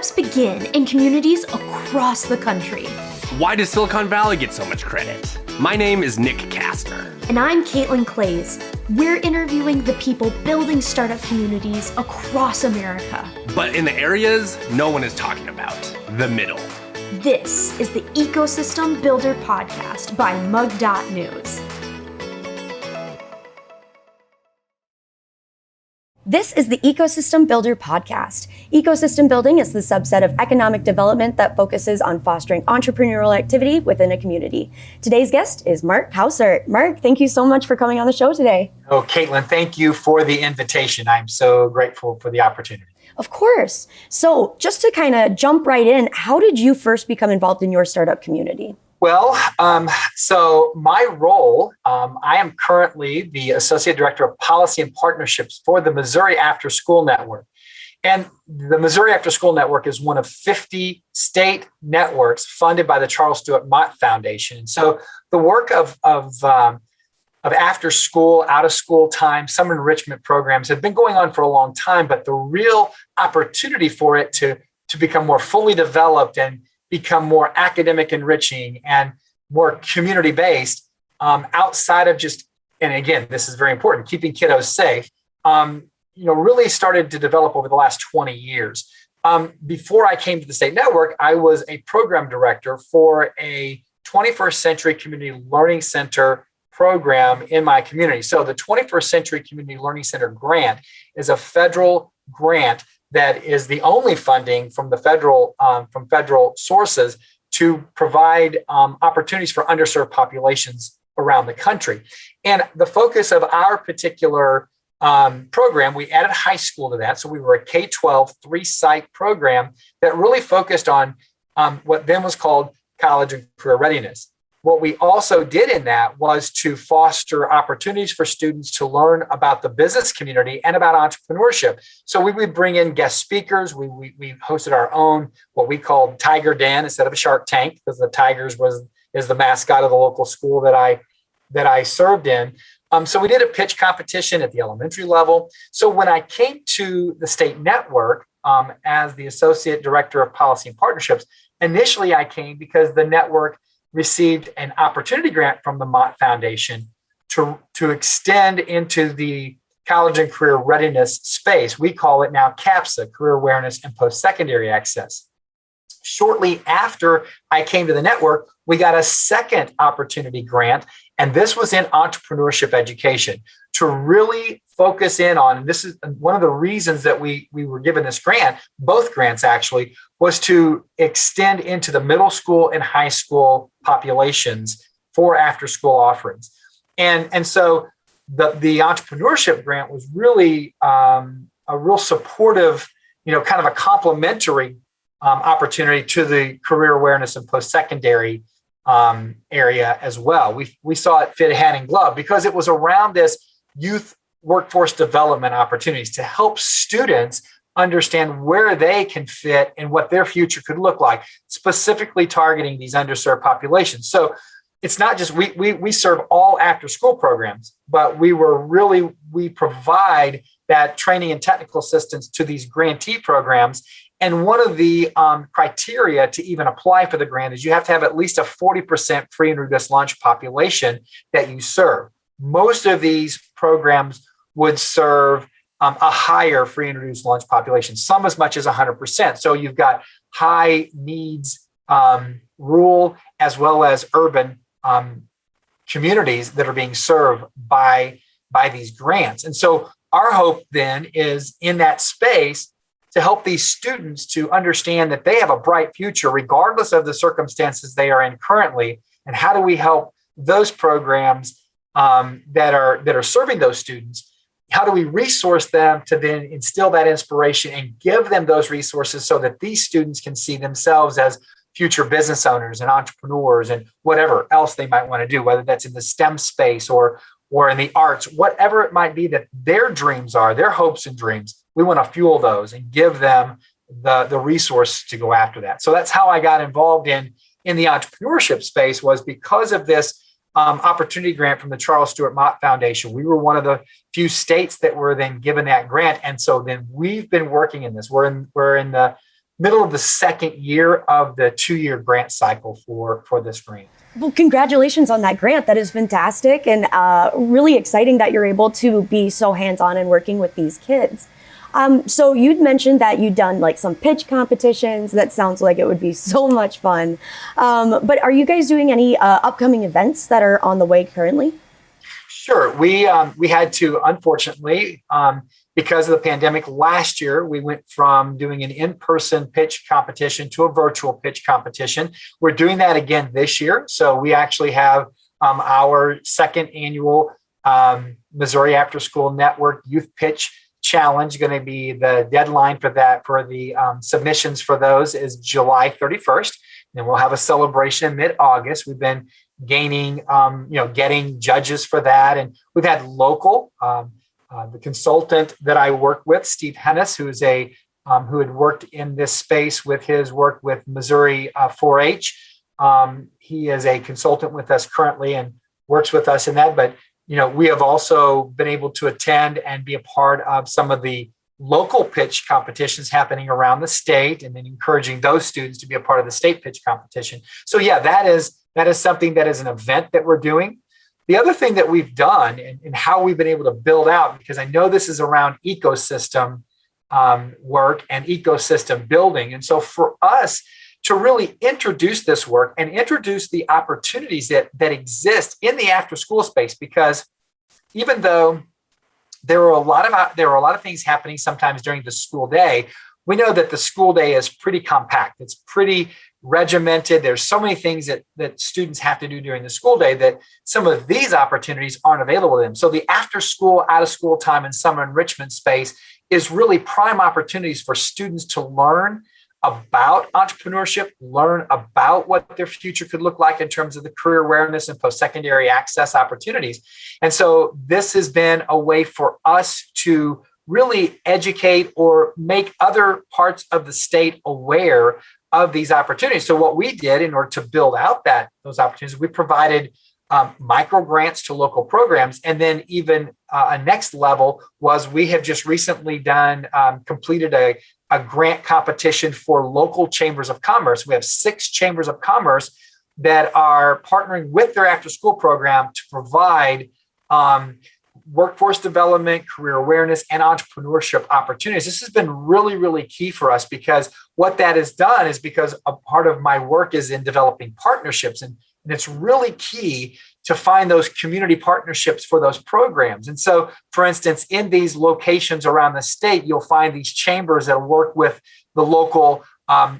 Startups begin in communities across the country. Why does Silicon Valley get so much credit? My name is Nick Kastner. And I'm Caitlin Clays. We're interviewing the people building startup communities across America. But in the areas no one is talking about, the middle. This is the Ecosystem Builder Podcast by Mug.News. This is the Ecosystem Builder Podcast. Ecosystem building is the subset of economic development that focuses on fostering entrepreneurial activity within a community. Today's guest is Mark Cowsert. Mark, thank you so much for coming on the show today. Oh, Caitlin, thank you for the invitation. I'm so grateful for the opportunity. Of course. So just to kind of jump right in, how did you first become involved in your startup community? Well, so my role, I am currently the Associate Director of Policy and Partnerships for the Missouri After School Network. And the Missouri After School Network is one of 50 state networks funded by the Charles Stewart Mott Foundation. And so the work of after school, out of school time, summer enrichment programs have been going on for a long time, but the real opportunity for it to become more fully developed and become more academic enriching and more community-based outside of just, and again, this is very important, keeping kiddos safe, really started to develop over the last 20 years. Before I came to the state network, I was a program director for a 21st Century Community Learning Center program in my community. So the 21st Century Community Learning Center grant is a federal grant that is the only funding from the federal sources to provide opportunities for underserved populations around the country. And the focus of our particular program, we added high school to that. So we were a K-12 3-site program that really focused on what then was called college and career readiness. What we also did in that was to foster opportunities for students to learn about the business community and about entrepreneurship. So we would bring in guest speakers. We hosted our own, what we called Tiger Den instead of a Shark Tank, because the Tigers is the mascot of the local school that I served in. So we did a pitch competition at the elementary level. So when I came to the state network as the Associate Director of Policy and Partnerships, initially I came because the network received an opportunity grant from the Mott Foundation to extend into the college and career readiness space. We call it now CAPSA, Career Awareness and Post-Secondary Access. Shortly after I came to the network, we got a second opportunity grant, and this was in entrepreneurship education to really focus in on, and this is one of the reasons that we were given this grant, both grants actually, was to extend into the middle school and high school populations for after school offerings. And so the entrepreneurship grant was really a real supportive, kind of a complementary opportunity to the career awareness and post-secondary area as well. We saw it fit hand in glove because it was around this youth workforce development opportunities to help students understand where they can fit and what their future could look like, specifically targeting these underserved populations. So it's not just we serve all after school programs, but we provide that training and technical assistance to these grantee programs. And one of the criteria to even apply for the grant is you have to have at least a 40% free and reduced lunch population that you serve. Most of these programs would serve a higher free and reduced lunch population, some as much as 100%. So you've got high needs, rural as well as urban communities that are being served by these grants. And so our hope then is in that space to help these students to understand that they have a bright future regardless of the circumstances they are in currently. And how do we help those programs that are serving those students? How do we resource them to then instill that inspiration and give them those resources so that these students can see themselves as future business owners and entrepreneurs and whatever else they might want to do, whether that's in the STEM space or in the arts, whatever it might be that their dreams are, their hopes and dreams. We want to fuel those and give them the resource to go after that. So that's how I got involved in the entrepreneurship space, was because of this opportunity grant from the Charles Stewart Mott Foundation. We were one of the few states that were then given that grant. And so then we've been working in this. We're in the middle of the second year of the 2-year grant cycle for this grant. Well, congratulations on that grant. That is fantastic and really exciting that you're able to be so hands-on and working with these kids. So you'd mentioned that you'd done like some pitch competitions. That sounds like it would be so much fun. But are you guys doing any upcoming events that are on the way currently? Sure. We had to, unfortunately, because of the pandemic last year, we went from doing an in-person pitch competition to a virtual pitch competition. We're doing that again this year. So we actually have our second annual Missouri After School Network Youth Pitch Challenge. Going to be the deadline for that, for the submissions for those is July 31st. And we'll have a celebration mid-August. We've been getting judges for that. And we've had local, the consultant that I work with, Steve Hennis, who had worked in this space with his work with Missouri 4-H. He is a consultant with us currently and works with us in that. But, we have also been able to attend and be a part of some of the local pitch competitions happening around the state, and then encouraging those students to be a part of the state pitch competition. So yeah, that is something that is an event that we're doing. The other thing that we've done and how we've been able to build out, because I know this is around ecosystem work and ecosystem building. And so for us to really introduce this work and introduce the opportunities that exist in the after school space, because even though there are a lot of things happening sometimes during the school day, we know that the school day is pretty compact. It's pretty regimented. There's so many things that students have to do during the school day that some of these opportunities aren't available to them. So the after school, out of school time and summer enrichment space is really prime opportunities for students to learn about entrepreneurship, learn about what their future could look like in terms of the career awareness and post-secondary access opportunities. And so this has been a way for us to really educate or make other parts of the state aware of these opportunities. So what we did in order to build out those opportunities, we provided micro grants to local programs. And then even a next level was we have just recently completed a grant competition for local chambers of commerce. We have 6 chambers of commerce that are partnering with their after school program to provide workforce development, career awareness, and entrepreneurship opportunities. This has been really, really key for us, because what that has done is, because a part of my work is in developing partnerships, and it's really key to find those community partnerships for those programs. And so, for instance, in these locations around the state, you'll find these chambers that work with the local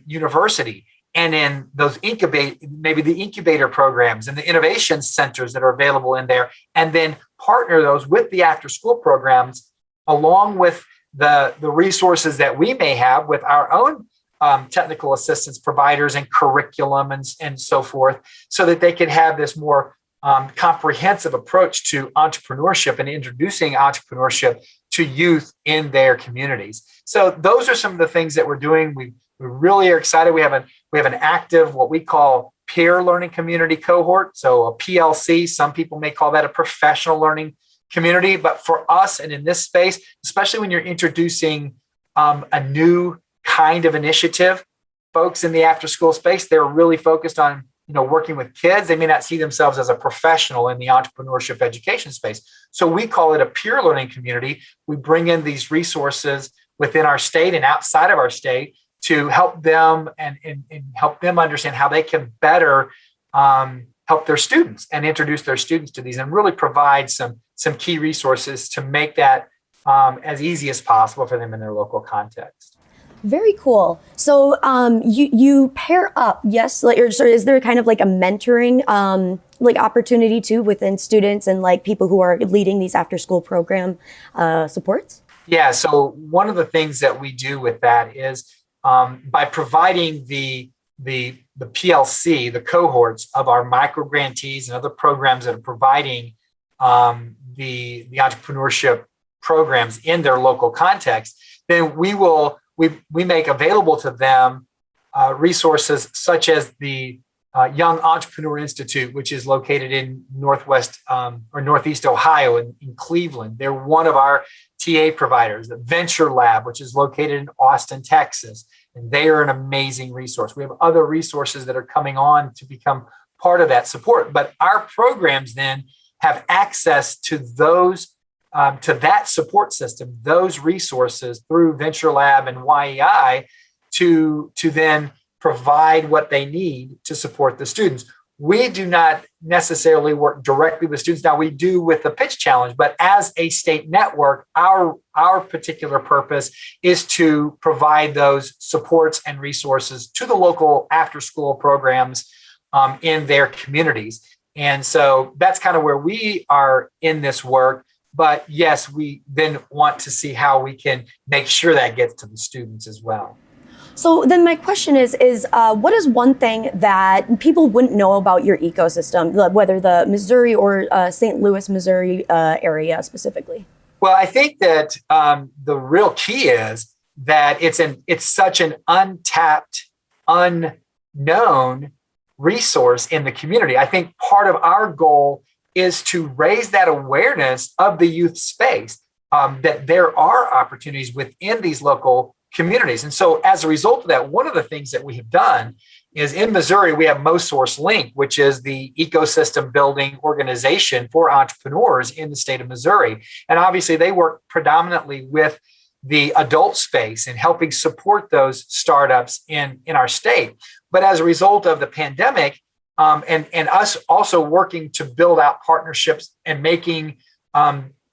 university. And in those maybe the incubator programs and the innovation centers that are available in there, and then partner those with the after school programs, along with the resources that we may have with our own technical assistance providers and curriculum and so forth, so that they can have this more comprehensive approach to entrepreneurship and introducing entrepreneurship to youth in their communities. So those are some of the things that we're doing. We really are excited. We have an active, what we call peer learning community cohort. So a PLC, some people may call that a professional learning community. But for us, and in this space, especially when you're introducing a new kind of initiative, folks in the after school space, they're really focused on working with kids. They may not see themselves as a professional in the entrepreneurship education space. So we call it a peer learning community. We bring in these resources within our state and outside of our state to help them and help them understand how they can better help their students and introduce their students to these, and really provide some key resources to make that as easy as possible for them in their local context. Very cool. So you pair up, yes, or is there kind of like a mentoring opportunity too within students and like people who are leading these after school program supports? Yeah. So one of the things that we do with that is by providing the PLC, the cohorts of our micro grantees and other programs that are providing the entrepreneurship programs in their local context, then we make available to them resources such as the Young Entrepreneur Institute, which is located in Northeast Ohio in Cleveland. They're one of our TA providers, the Venture Lab, which is located in Austin, Texas, and they are an amazing resource. We have other resources that are coming on to become part of that support. But our programs then have access to those, to that support system, those resources through Venture Lab and YEI to then provide what they need to support the students. We do not necessarily work directly with students. Now we do with the Pitch Challenge, but as a state network, our particular purpose is to provide those supports and resources to the local after-school programs in their communities. And so that's kind of where we are in this work. But yes, we then want to see how we can make sure that gets to the students as well. So then my question is what is one thing that people wouldn't know about your ecosystem, whether the Missouri or St. Louis, Missouri area specifically? Well, I think that the real key is that it's such an untapped, unknown resource in the community. I think part of our goal is to raise that awareness of the youth space, that there are opportunities within these local communities. And so as a result of that, one of the things that we have done is in Missouri, we have MoSource Link, which is the ecosystem building organization for entrepreneurs in the state of Missouri. And obviously they work predominantly with the adult space and helping support those startups in our state. But as a result of the pandemic, and us also working to build out partnerships and making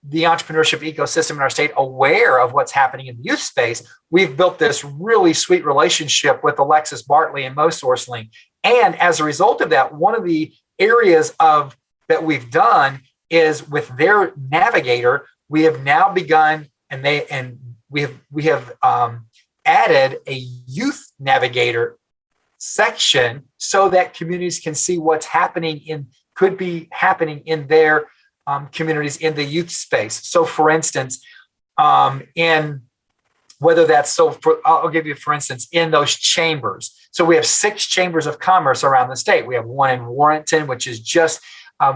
the entrepreneurship ecosystem in our state aware of what's happening in the youth space, we've built this really sweet relationship with Alexis Bartley and MoSource Link. And as a result of that, one of the areas that we've done is with their navigator, we have now begun we have added a youth navigator section so that communities can see what's could be happening in their communities in the youth space. So for instance, I'll give you, for instance, in those chambers. So we have 6 chambers of commerce around the state. We have one in Warrenton, which is just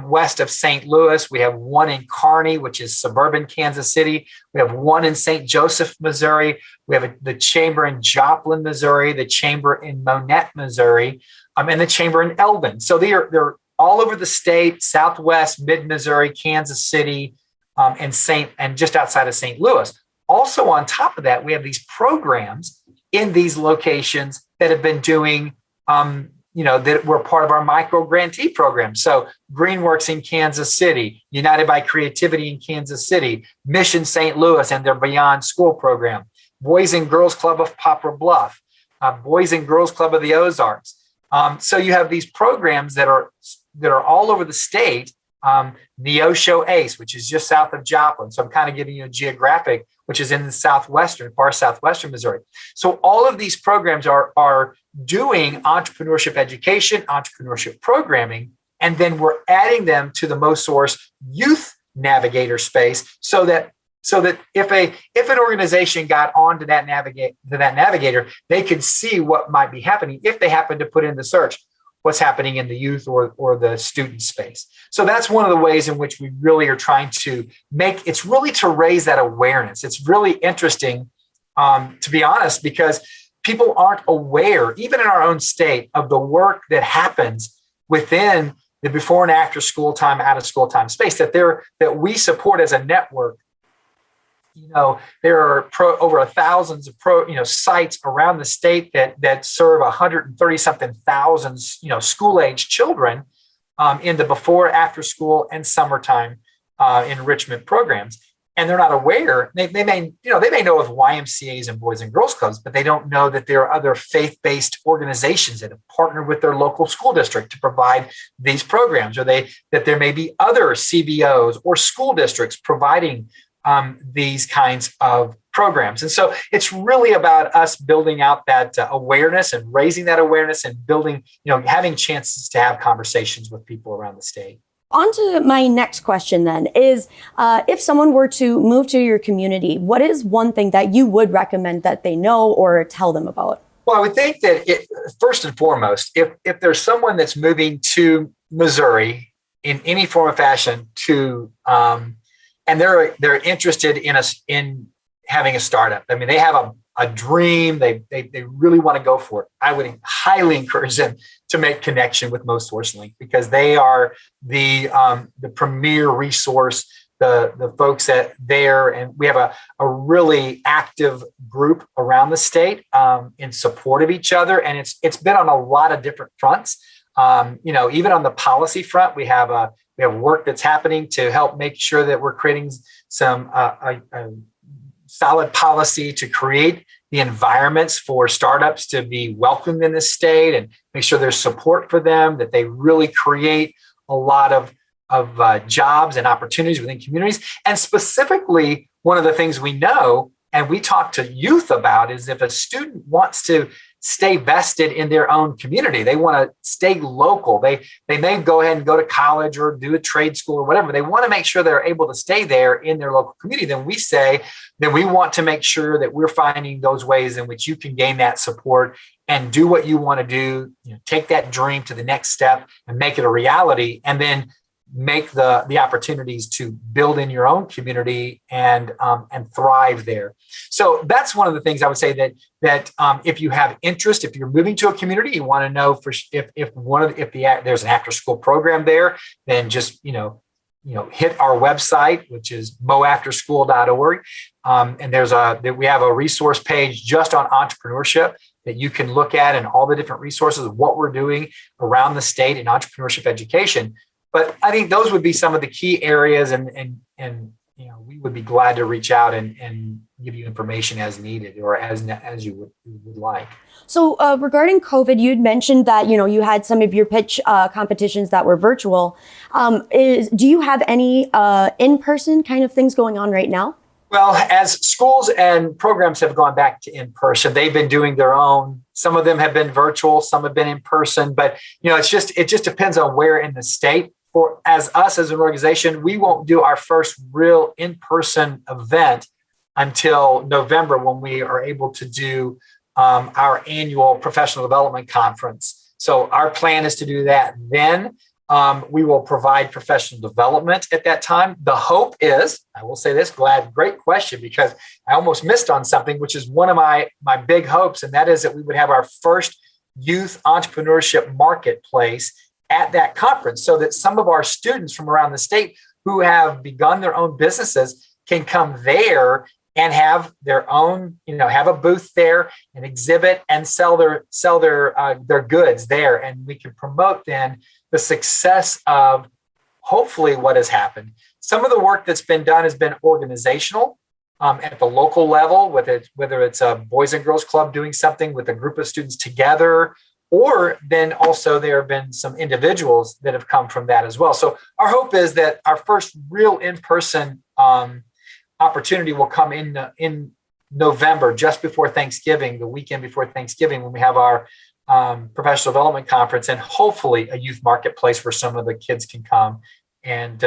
west of St. Louis. We have one in Kearney, which is suburban Kansas City. We have one in St. Joseph, Missouri. We have the chamber in Joplin, Missouri, the chamber in Monette, Missouri, and the chamber in Eldon. So they're all over the state, Southwest, mid-Missouri, Kansas City, and just outside of St. Louis. Also on top of that, we have these programs in these locations that have been doing, that were part of our micro grantee program. So Greenworks in Kansas City, United by Creativity in Kansas City, Mission St. Louis and their Beyond School program, Boys and Girls Club of Poplar Bluff, Boys and Girls Club of the Ozarks. So you have these programs that are all over the state. Neosho ACE, which is just south of Joplin. So I'm kind of giving you a geographic, which is in the far southwestern Missouri. So all of these programs are doing entrepreneurship education, entrepreneurship programming, and then we're adding them to the MoSource Youth Navigator space so that if an organization got onto that navigator, they could see what might be happening if they happen to put in the search what's happening in the youth or the student space. So that's one of the ways in which we really are trying to it's really to raise that awareness. It's really interesting, to be honest, because people aren't aware, even in our own state, of the work that happens within the before and after school time, out of school time space that we support as a network. There are over 1,000 sites around the state that serve 130 something thousand, school age children in the before, after school, and summertime enrichment programs. And they're not aware. They may know of YMCAs and Boys and Girls Clubs, but they don't know that there are other faith-based organizations that have partnered with their local school district to provide these programs, or that there may be other CBOs or school districts providing these kinds of programs. And so it's really about us building out that awareness and raising that awareness and building, having chances to have conversations with people around the state. On to my next question then is, if someone were to move to your community, what is one thing that you would recommend that they know or tell them about? Well, I would think that first and foremost, if there's someone that's moving to Missouri in any form or fashion to and they're interested in us in having a startup. I mean, they have a dream. They really want to go for it. I would highly encourage them to make connection with MoSourceLink, because they are the premier resource, the folks there, and we have a really active group around the state in support of each other, and it's been on a lot of different fronts. Even on the policy front, we have work that's happening to help make sure that we're creating some a solid policy to create the environments for startups to be welcomed in the state, and make sure there's support for them, that they really create a lot of jobs and opportunities within communities. And specifically, one of the things we know and we talk to youth about is if a student wants to stay vested in their own community, they want to stay local. They may go ahead and go to college or do a trade school or whatever. They want to make sure they're able to stay there in their local community. Then we want to make sure that we're finding those ways in which you can gain that support and do what you want to do, take that dream to the next step and make it a reality, and then make the opportunities to build in your own community and thrive there. So that's one of the things I would say that if you have interest, if you're moving to a community, you want to know if there's an after school program there, then just hit our website, which is moafterschool.org, and we have a resource page just on entrepreneurship that you can look at, and all the different resources of what we're doing around the state in entrepreneurship education. But I think those would be some of the key areas, and we would be glad to reach out and give you information as needed or as you would like. So regarding COVID, you'd mentioned that you had some of your pitch competitions that were virtual. Do you have any in-person kind of things going on right now? Well, as schools and programs have gone back to in-person, they've been doing their own. Some of them have been virtual, some have been in person, but it just depends on where in the state. As an organization, we won't do our first real in-person event until November, when we are able to do our annual professional development conference. So our plan is to do that then. We will provide professional development at that time. The hope is, I will say this, great question, because I almost missed on something, which is one of my big hopes, and that is that we would have our first youth entrepreneurship marketplace at that conference, so that some of our students from around the state who have begun their own businesses can come there and have their own, have a booth there and exhibit and sell their goods there. And we can promote then the success of hopefully what has happened. Some of the work that's been done has been organizational at the local level, whether it's a Boys and Girls Club doing something with a group of students together, or then also there have been some individuals that have come from that as well. So our hope is that our first real in-person opportunity will come in November, just before Thanksgiving, the weekend before Thanksgiving, when we have our professional development conference, and hopefully a youth marketplace where some of the kids can come and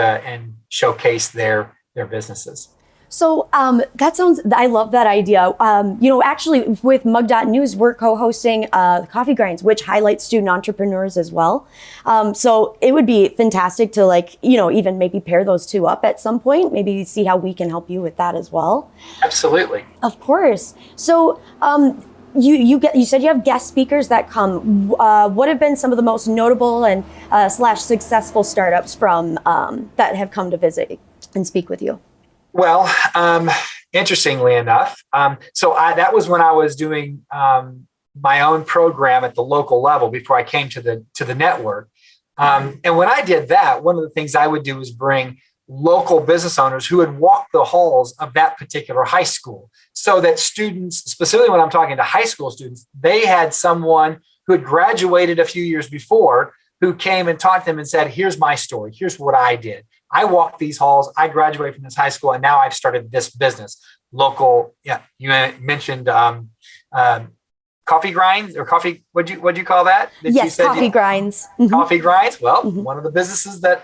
showcase their businesses. So I love that idea. Actually with Mug.News, we're co-hosting Coffee Grinds, which highlights student entrepreneurs as well. So it would be fantastic to even maybe pair those two up at some point, maybe see how we can help you with that as well. Absolutely. Of course. So you said you have guest speakers that come. What have been some of the most notable and / successful startups from that have come to visit and speak with you? Well, interestingly enough, that was when I was doing my own program at the local level before I came to the network. And when I did that, one of the things I would do was bring local business owners who had walked the halls of that particular high school, so that students, specifically when I'm talking to high school students, they had someone who had graduated a few years before who came and talked to them and said, here's my story. Here's what I did. I walked these halls. I graduated from this high school, and now I've started this business. Local, yeah. You mentioned coffee grinds or coffee. What'd you call that? Yes, coffee grinds. Mm-hmm. Coffee grinds. Well, one of the businesses that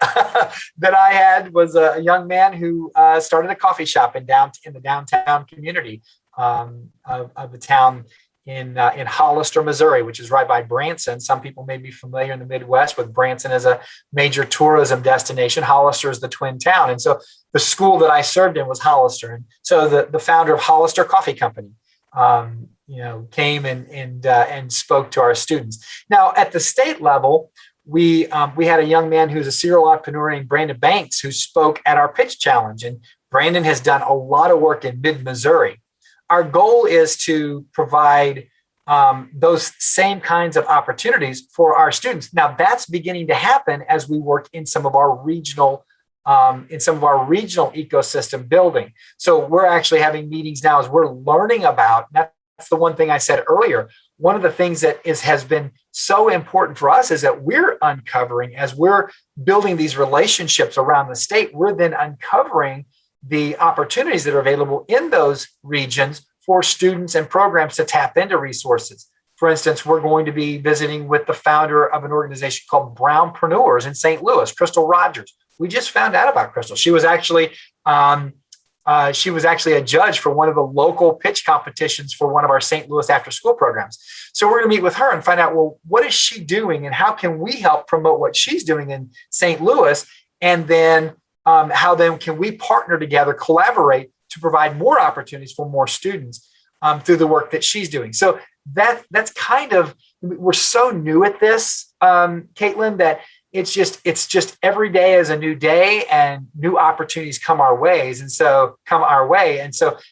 that I had was a young man who started a coffee shop in the downtown community of the town. in Hollister, Missouri, which is right by Branson. Some people may be familiar in the Midwest with Branson as a major tourism destination. Hollister is the twin town. And so the school that I served in was Hollister. And so the founder of Hollister Coffee Company, came and spoke to our students. Now, at the state level, we had a young man who's a serial entrepreneur named Brandon Banks who spoke at our pitch challenge. And Brandon has done a lot of work in mid-Missouri. Our goal is to provide those same kinds of opportunities for our students. Now, that's beginning to happen as we work in some of our regional ecosystem building. So we're actually having meetings now as we're learning about. That's the one thing I said earlier. One of the things that has been so important for us is that we're uncovering, as we're building these relationships around the state, we're then uncovering the opportunities that are available in those regions for students and programs to tap into resources. For instance, we're going to be visiting with the founder of an organization called Brownpreneurs in St. Louis, Crystal Rogers. We just found out about Crystal. She was actually a judge for one of the local pitch competitions for one of our St. Louis after-school programs. So we're going to meet with her and find out, well, what is she doing and how can we help promote what she's doing in St. Louis? And then how then can we partner together, collaborate to provide more opportunities for more students through the work that she's doing. So that's kind of, we're so new at this, Caitlin, that it's just every day is a new day and new opportunities come our way. And so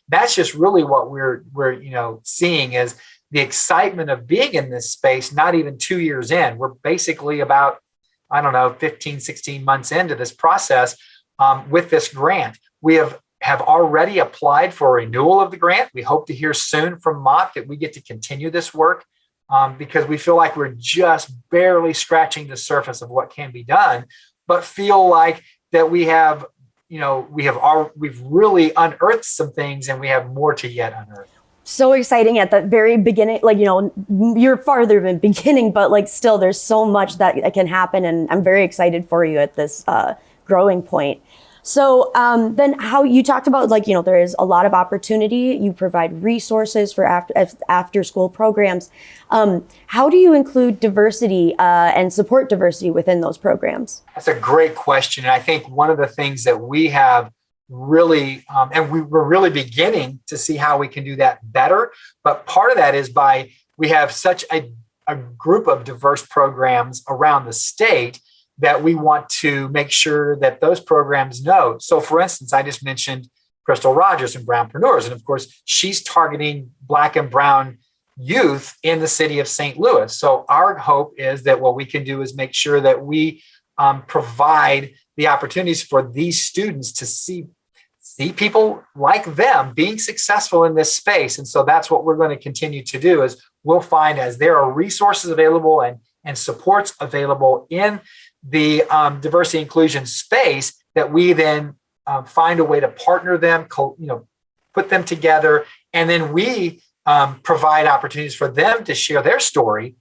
that's just really what we're seeing is the excitement of being in this space, not even 2 years in. We're basically about, 15, 16 months into this process with this grant. We have already applied for a renewal of the grant. We hope to hear soon from Mott that we get to continue this work because we feel like we're just barely scratching the surface of what can be done, but feel like that we've really unearthed some things and we have more to yet unearth. So exciting at the very beginning, you're farther than beginning, but still there's so much that can happen. And I'm very excited for you at this growing point. So then how you talked about, there is a lot of opportunity. You provide resources for after school programs. How do you include diversity and support diversity within those programs? That's a great question. And I think one of the things that we have really, and we're really beginning to see how we can do that better. But part of that is we have such a group of diverse programs around the state that we want to make sure that those programs know. So for instance, I just mentioned Crystal Rogers and Brownpreneurs. And of course, she's targeting Black and Brown youth in the city of St. Louis. So our hope is that what we can do is make sure that we provide the opportunities for these students to see people like them being successful in this space. And so that's what we're going to continue to do is we'll find as there are resources available and supports available in the diversity inclusion space that we then find a way to partner them, put them together, and then we provide opportunities for them to share their story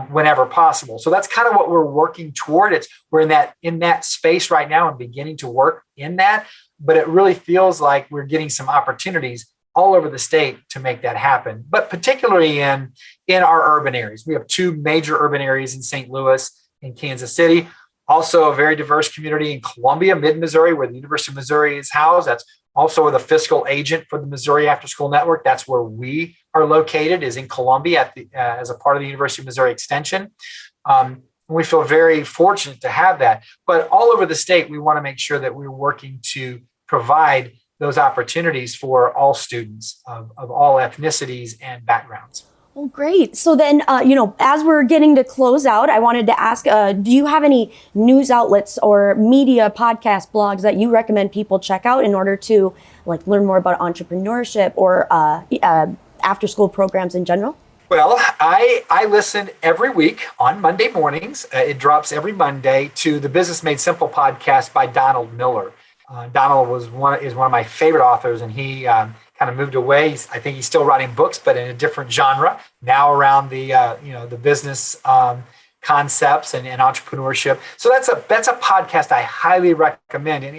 whenever possible. So that's kind of what we're working toward. We're in that space right now and beginning to work in that, but it really feels like we're getting some opportunities all over the state to make that happen, but particularly in our urban areas. We have 2 major urban areas in St. Louis and Kansas City. Also a very diverse community in Columbia, mid-Missouri, where the University of Missouri is housed. That's also the fiscal agent for the Missouri After School Network. That's where we are located, is in Columbia as a part of the University of Missouri Extension. We feel very fortunate to have that. But all over the state, we want to make sure that we're working to provide those opportunities for all students of all ethnicities and backgrounds. Well, great. So then, as we're getting to close out, I wanted to ask, do you have any news outlets or media, podcast, blogs that you recommend people check out in order to learn more about entrepreneurship or after school programs in general? Well, I listen every week on Monday mornings. It drops every Monday to the Business Made Simple podcast by Donald Miller. Donald is one of my favorite authors, and he kind of moved away. I think he's still writing books, but in a different genre now around the business kind concepts and entrepreneurship. So that's a podcast I highly recommend. And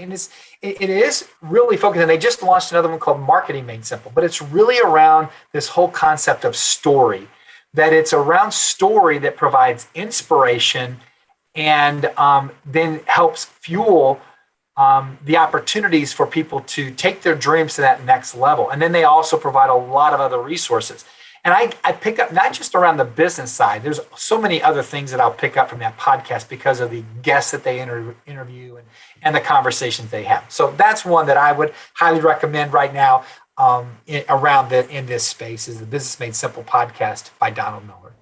it is really focused, and they just launched another one called Marketing Made Simple, but it's really around this whole concept of story, that it's around story that provides inspiration and then helps fuel the opportunities for people to take their dreams to that next level. And then they also provide a lot of other resources. And I pick up not just around the business side. There's so many other things that I'll pick up from that podcast because of the guests that they interview and the conversations they have. So that's one that I would highly recommend right now in this space is the Business Made Simple podcast by Donald Miller.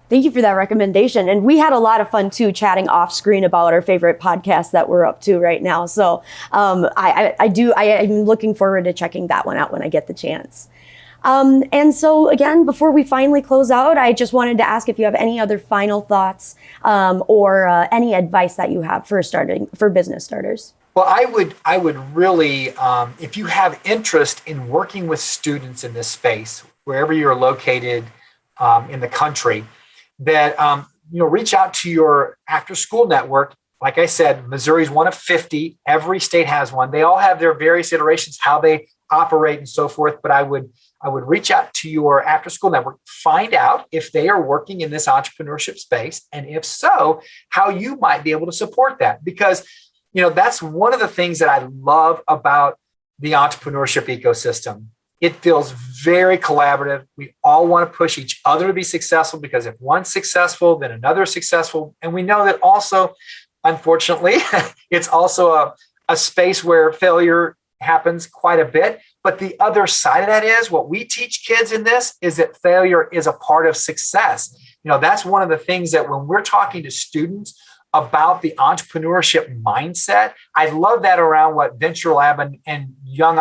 Thank you for that recommendation. And we had a lot of fun too, chatting off screen about our favorite podcasts that we're up to right now. So I'm looking forward to checking that one out when I get the chance. And so again, before we finally close out, I just wanted to ask if you have any other final thoughts or any advice that you have for business starters. Well, I would really, if you have interest in working with students in this space, wherever you're located in the country, that reach out to your after-school network. Like I said, Missouri's one of 50. Every state has one. They all have their various iterations, how they operate and so forth. But I would reach out to your after-school network, find out if they are working in this entrepreneurship space, and if so, how you might be able to support that. Because that's one of the things that I love about the entrepreneurship ecosystem. It feels very collaborative. We all want to push each other to be successful, because if one's successful, then another is successful. And we know that also, unfortunately, it's also a space where failure happens quite a bit. But the other side of that is what we teach kids in this is that failure is a part of success. That's one of the things that when we're talking to students about the entrepreneurship mindset, I love that around what Venture Lab and Young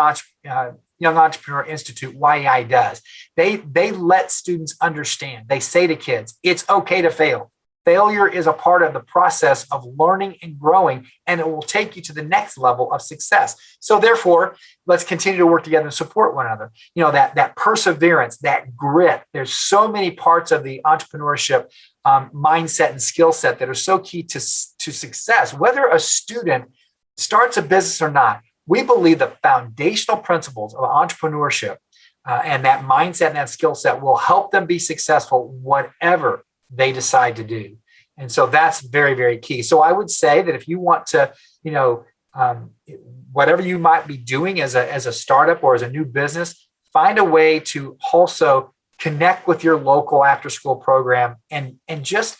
Entrepreneur Institute, YEI, does. They let students understand. They say to kids, it's okay to fail. Failure is a part of the process of learning and growing, and it will take you to the next level of success. So therefore, let's continue to work together and support one another. That perseverance, that grit, there's so many parts of the entrepreneurship mindset and skill set that are so key to success. Whether a student starts a business or not, we believe the foundational principles of entrepreneurship and that mindset and that skill set will help them be successful, whatever they decide to do. And so that's very, very key. So I would say that if you want to, whatever you might be doing as a startup or as a new business, find a way to also connect with your local after-school program and just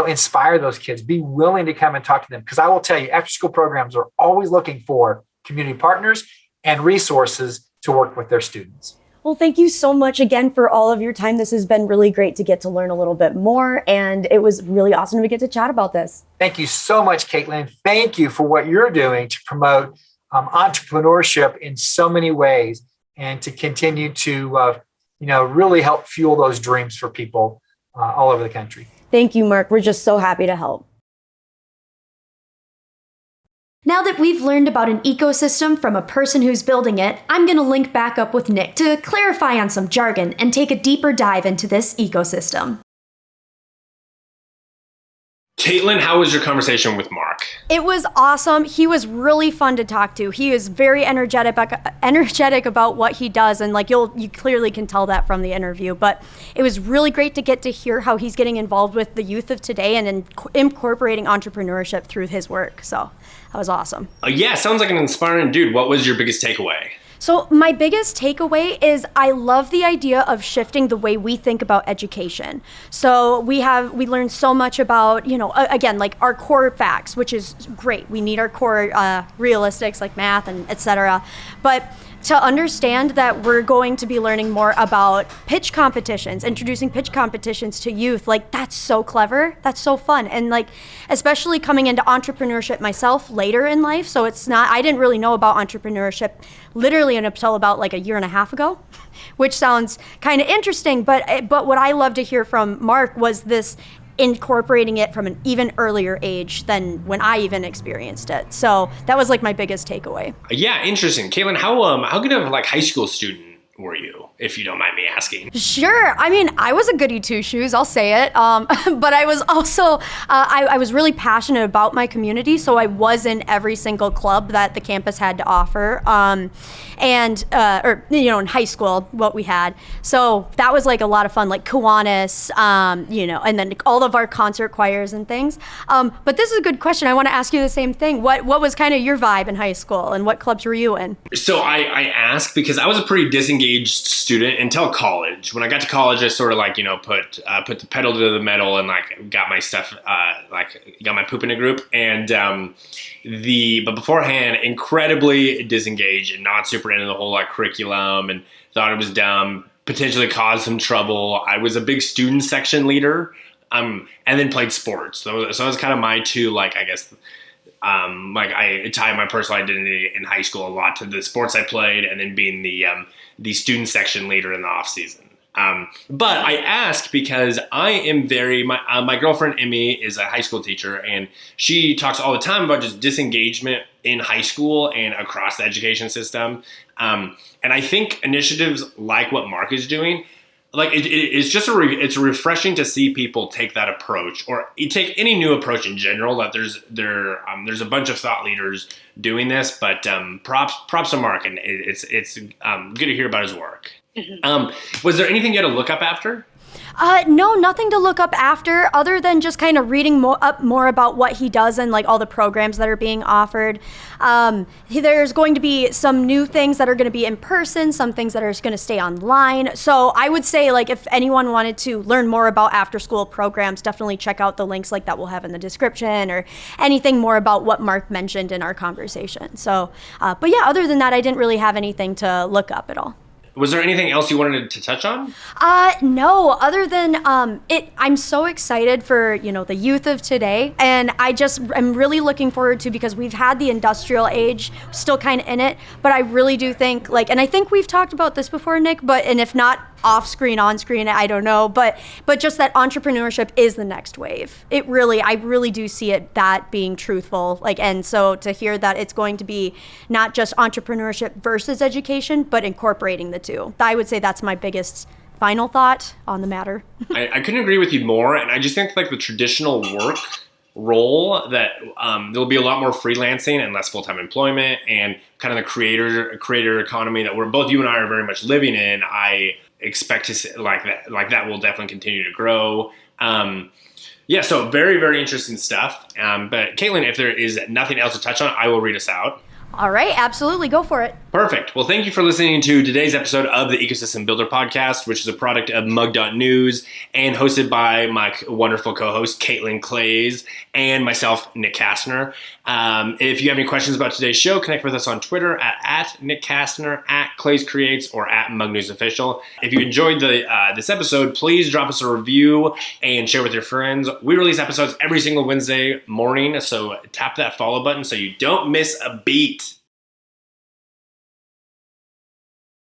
inspire those kids. Be willing to come and talk to them, because I will tell you, after-school programs are always looking for community partners and resources to work with their students. Well, thank you so much again for all of your time. This has been really great to get to learn a little bit more, and it was really awesome to get to chat about this. Thank you so much, Caitlin. Thank you for what you're doing to promote entrepreneurship in so many ways, and to continue to really help fuel those dreams for people all over the country. Thank you, Mark. We're just so happy to help. Now that we've learned about an ecosystem from a person who's building it, I'm going to link back up with Nick to clarify on some jargon and take a deeper dive into this ecosystem. Caitlin, how was your conversation with Mark? It was awesome. He was really fun to talk to. He is very energetic about what he does, and you clearly can tell that from the interview. But it was really great to get to hear how he's getting involved with the youth of today and incorporating entrepreneurship through his work. So that was awesome. Yeah, sounds like an inspiring dude. What was your biggest takeaway? So my biggest takeaway is I love the idea of shifting the way we think about education. So we learned so much about, again, like our core facts, which is great. We need our core realistics like math and et cetera. But to understand that we're going to be learning more about pitch competitions, introducing pitch competitions to youth, that's so clever, that's so fun. And especially coming into entrepreneurship myself later in life, so I didn't really know about entrepreneurship literally until about a year and a half ago, which sounds kind of interesting, but what I love to hear from Mark was this incorporating it from an even earlier age than when I even experienced it. So that was my biggest takeaway. Yeah, interesting. Caitlin, how could a high school student were you, if you don't mind me asking? Sure. I mean, I was a goody two shoes, I'll say it. But I was also, I was really passionate about my community. So I was in every single club that the campus had to offer. Or in high school, what we had. So that was like a lot of fun, like Kiwanis, and then all of our concert choirs and things. But this is a good question. I want to ask you the same thing. What was kind of your vibe in high school, and what clubs were you in? So I asked because I was a pretty disengaged student until college. When I got to college, I sort of put the pedal to the metal and got my stuff, got my poop in a group. And but beforehand, incredibly disengaged and not super into the whole curriculum, and thought it was dumb, potentially caused some trouble. I was a big student section leader, and then played sports. So that was kind of my two, I tied my personal identity in high school a lot to the sports I played, and then being the student section leader in the off season. But I asked because I am my girlfriend Emmy is a high school teacher, and she talks all the time about just disengagement in high school and across the education system. And I think initiatives like what Mark is doing, it's refreshing to see people take that approach, or take any new approach in general. That there's a bunch of thought leaders doing this, but props to Mark, and it's good to hear about his work. Was there anything you had to look up after? No, nothing to look up after, other than just kind of reading more about what he does and all the programs that are being offered. There's going to be some new things that are going to be in person, some things that are going to stay online. So I would say if anyone wanted to learn more about after school programs, definitely check out the links that we'll have in the description, or anything more about what Mark mentioned in our conversation. So, but yeah, other than that, I didn't really have anything to look up at all. Was there anything else you wanted to touch on? No, other than I'm so excited for, the youth of today. And I'm really looking forward to, because we've had the industrial age still kind of in it, but I really do think and I think we've talked about this before, Nick, and if not off screen, on screen, I don't know, but just that entrepreneurship is the next wave. I really do see it, that being truthful. And so to hear that it's going to be not just entrepreneurship versus education, but incorporating the two. I would say that's my biggest final thought on the matter. I couldn't agree with you more. And I just think the traditional work role, that there'll be a lot more freelancing and less full-time employment, and kind of the creator economy that both you and I are very much living in. I expect to see that will definitely continue to grow. So very, very interesting stuff. But Caitlin, if there is nothing else to touch on, I will read us out. All right, absolutely. Go for it. Perfect. Well, thank you for listening to today's episode of the Ecosystem Builder Podcast, which is a product of Mug.News and hosted by my wonderful co-host, Caitlin Clays, and myself, Nick Kastner. If you have any questions about today's show, connect with us on Twitter at Nick Kastner, at Clays Creates, or at Mug News Official. If you enjoyed this episode, please drop us a review and share with your friends. We release episodes every single Wednesday morning, so tap that follow button so you don't miss a beat.